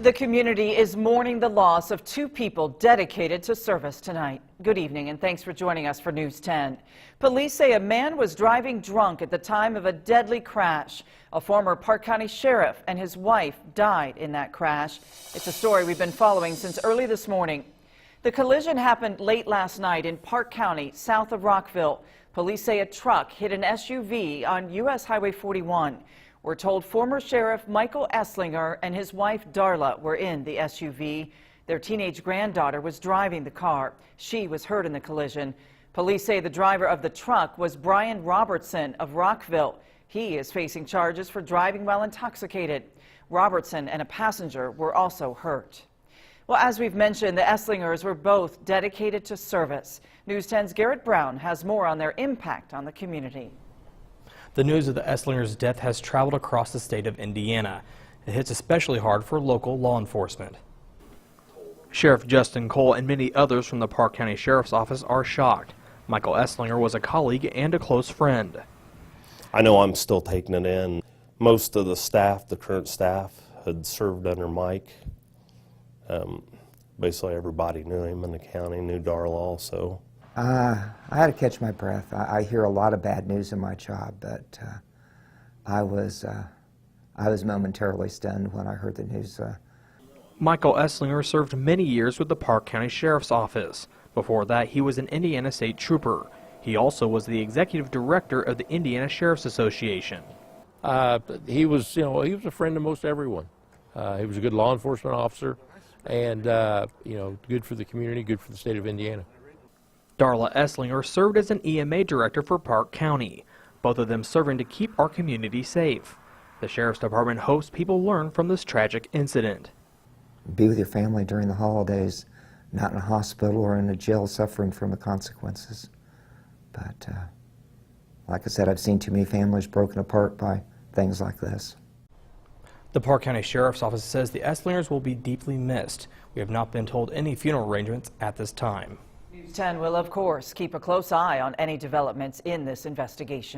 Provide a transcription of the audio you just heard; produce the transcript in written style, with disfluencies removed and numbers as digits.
The community is mourning the loss of two people dedicated to service tonight. Good evening and thanks for joining us for News 10. Police say a man was driving drunk at the time of a deadly crash. A former Park County sheriff and his wife died in that crash. It's a story we've been following since early this morning. The collision happened late last night in Park County, south of Rockville. Police say a truck hit an SUV on U.S. Highway 41. We're told former Sheriff Michael Esslinger and his wife Darla were in the SUV. Their teenage granddaughter was driving the car. She was hurt in the collision. Police say the driver of the truck was Brian Robertson of Rockville. He is facing charges for driving while intoxicated. Robertson and a passenger were also hurt. Well, as we've mentioned, the Esslingers were both dedicated to service. News 10's Garrett Brown has more on their impact on the community. The news of the Esslingers' death has traveled across the state of Indiana. It hits especially hard for local law enforcement. Sheriff Justin Cole and many others from the Park County Sheriff's Office are shocked. Michael Esslinger was a colleague and a close friend. I know I'm still taking it in. Most of the staff, the current staff, had served under Mike. Basically everybody knew him in the county, knew Darla also. I had to catch my breath. I hear a lot of bad news in my job, but I was momentarily stunned when I heard the news. Michael Esslinger served many years with the Park County Sheriff's Office. Before that, he was an Indiana State Trooper. He also was the executive director of the Indiana Sheriff's Association. He was a friend of most everyone. He was a good law enforcement officer, and good for the community, good for the state of Indiana. Darla Esslinger served as an EMA director for Park County, both of them serving to keep our community safe. The Sheriff's Department hopes people learn from this tragic incident. Be with your family during the holidays, not in a hospital or in a jail suffering from the consequences. But like I said, I've seen too many families broken apart by things like this. The Park County Sheriff's Office says the Esslingers will be deeply missed. We have not been told any funeral arrangements at this time. News 10 will, of course, keep a close eye on any developments in this investigation.